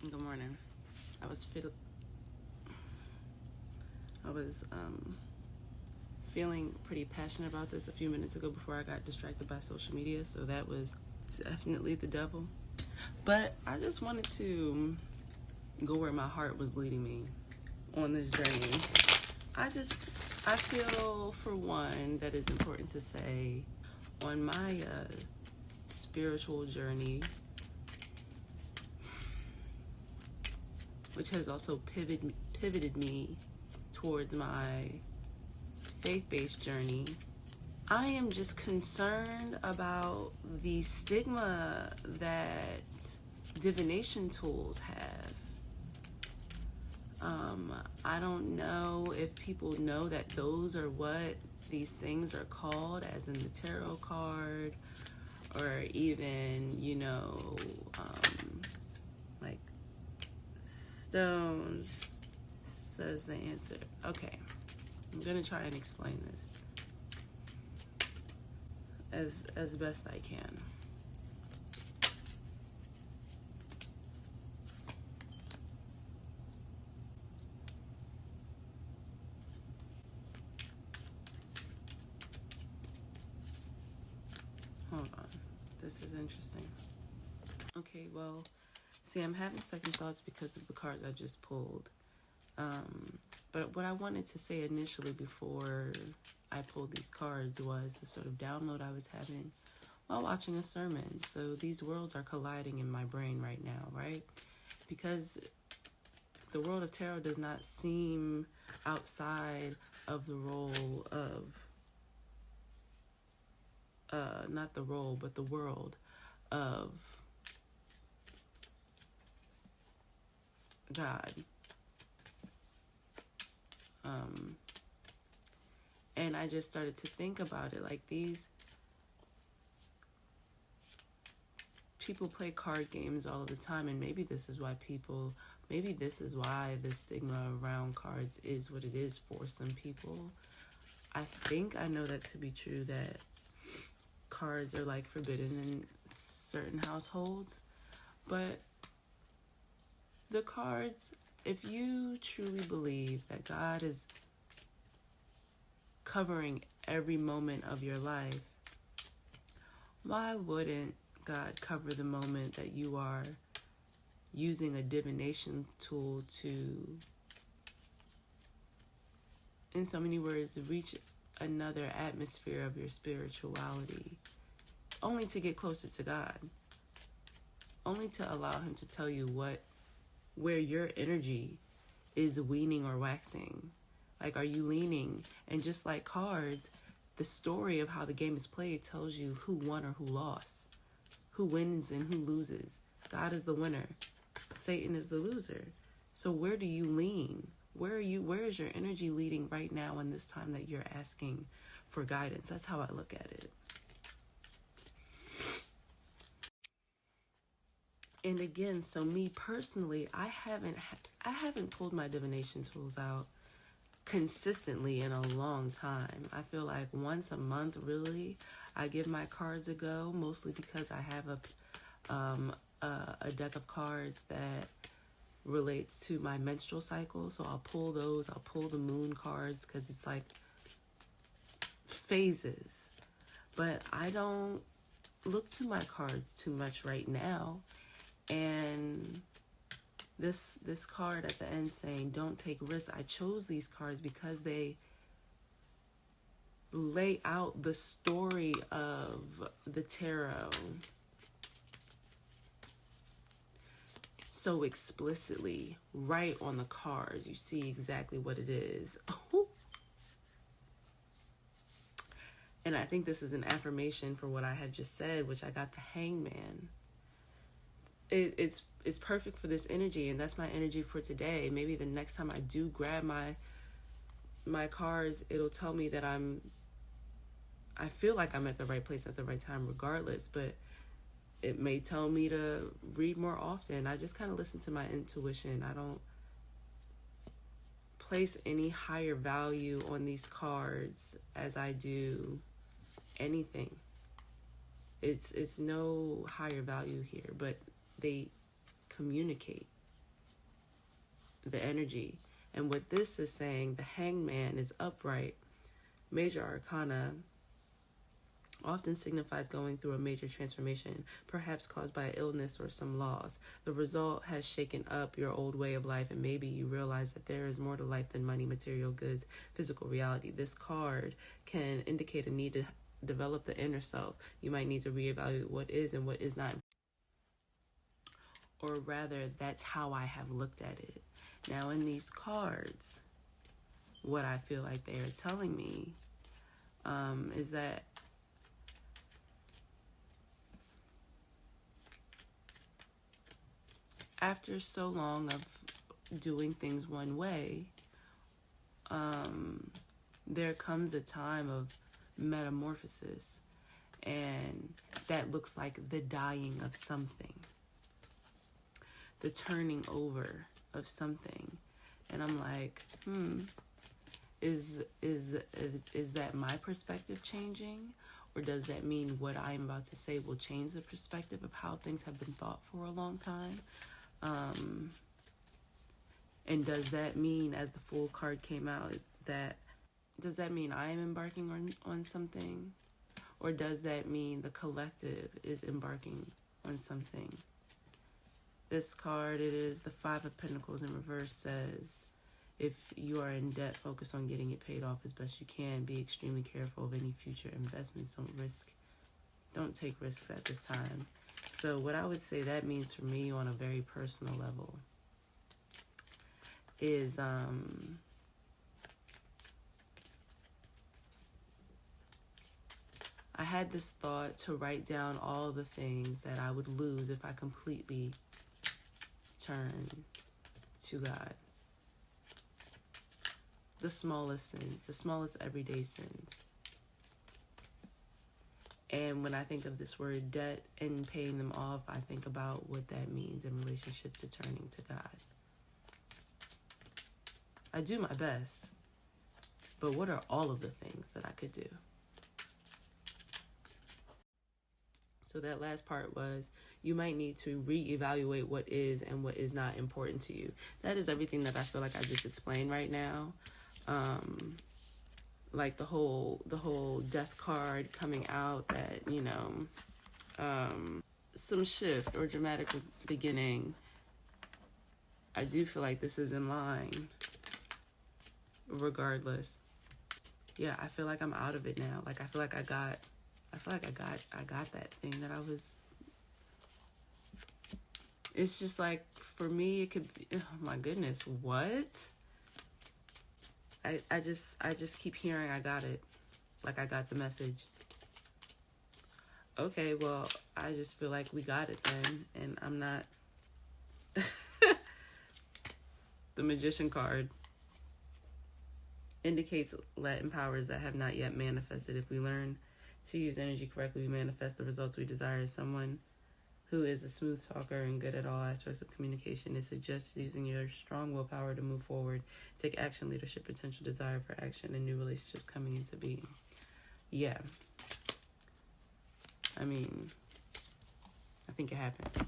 Good morning. I was fit- I was feeling pretty passionate about this a few minutes ago before I got distracted by social media, so that was definitely the devil. But I just wanted to go where my heart was leading me on this journey. I feel for one that it's important to say on my spiritual journey, which has also pivoted me towards my faith-based journey. I am just concerned about the stigma that divination tools have. I don't know if people know that those are what these things are called, as in the tarot card, or even, like stones, says the answer. Okay, I'm gonna try and explain this as best I can. Hold on. This is interesting. Okay, well, see, I'm having second thoughts because of the cards I just pulled. But what I wanted to say initially before I pulled these cards was the sort of download I was having while watching a sermon. So these worlds are colliding in my brain right now, right? Because the world of tarot does not seem outside of the role of, not the role, but the world of God. And I just started to think about it like these people play card games all of the time, and maybe this is why the stigma around cards is what it is for some people. I think I know that to be true, that cards are like forbidden in certain households, but the cards, if you truly believe that God is covering every moment of your life, why wouldn't God cover the moment that you are using a divination tool to, in so many words, reach another atmosphere of your spirituality, only to get closer to God, only to allow Him to tell you where your energy is weaning or waxing? Like, are you leaning? And just like cards, the story of how the game is played tells you who won or who lost, who wins and who loses. God is the winner. Satan is the loser. So where do you lean? Where is your energy leading right now in this time that you're asking for guidance? That's how I look at it. And again, so me personally, I haven't pulled my divination tools out consistently in a long time. I feel like once a month, really, I give my cards a go, mostly because I have a deck of cards that relates to my menstrual cycle. So I'll pull those. I'll pull the moon cards because it's like phases. But I don't look to my cards too much right now. And this card at the end saying, don't take risks. I chose these cards because they lay out the story of the tarot so explicitly right on the cards. You see exactly what it is. And I think this is an affirmation for what I had just said, which I got the Hangman. It's perfect for this energy, and that's my energy for today. Maybe the next time I do grab my cards, it'll tell me that I feel like I'm at the right place at the right time regardless, but it may tell me to read more often. I just kind of listen to my intuition. I don't place any higher value on these cards as I do anything. It's no higher value here, but they communicate. the energy. And what this is saying, the hangman is upright. Major arcana often signifies going through a major transformation, perhaps caused by illness or some loss. The result has shaken up your old way of life, and maybe you realize that there is more to life than money, material goods, physical reality. This card can indicate a need to develop the inner self. You might need to reevaluate what is and what is not. Or rather, that's how I have looked at it. Now, in these cards, what I feel like they are telling me is that after so long of doing things one way, there comes a time of metamorphosis, and that looks like the dying of something, the turning over of something. And I'm like, is that my perspective changing? Or does that mean what I'm about to say will change the perspective of how things have been thought for a long time? And does that mean, as the Fool card came out, does that mean I am embarking on something? Or does that mean the collective is embarking on something? This card, it is the Five of Pentacles in reverse, says, if you are in debt, focus on getting it paid off as best you can. Be extremely careful of any future investments. Don't take risks at this time. So what I would say that means for me on a very personal level is I had this thought to write down all the things that I would lose if I completely turned to God. The smallest sins, the smallest everyday sins. And when I think of this word debt and paying them off, I think about what that means in relationship to turning to God. I do my best, but what are all of the things that I could do? So that last part was, you might need to reevaluate what is and what is not important to you. That is everything that I feel like I just explained right now. Like the whole death card coming out, that, some shift or dramatic beginning. I do feel like this is in line regardless. Yeah, I feel like I'm out of it now. Like I feel like I got that thing that I was. It's just like, for me, it could be, oh my goodness, what? I just keep hearing I got it. Like I got the message. Okay, well, I just feel like we got it then, and I'm not. The Magician card indicates latent powers that have not yet manifested. If we learn to use energy correctly, we manifest the results we desire. Someone who is a smooth talker and good at all aspects of communication, it suggests using your strong willpower to move forward, take action, leadership, potential, desire for action, and new relationships coming into being. Yeah. I mean, I think it happened.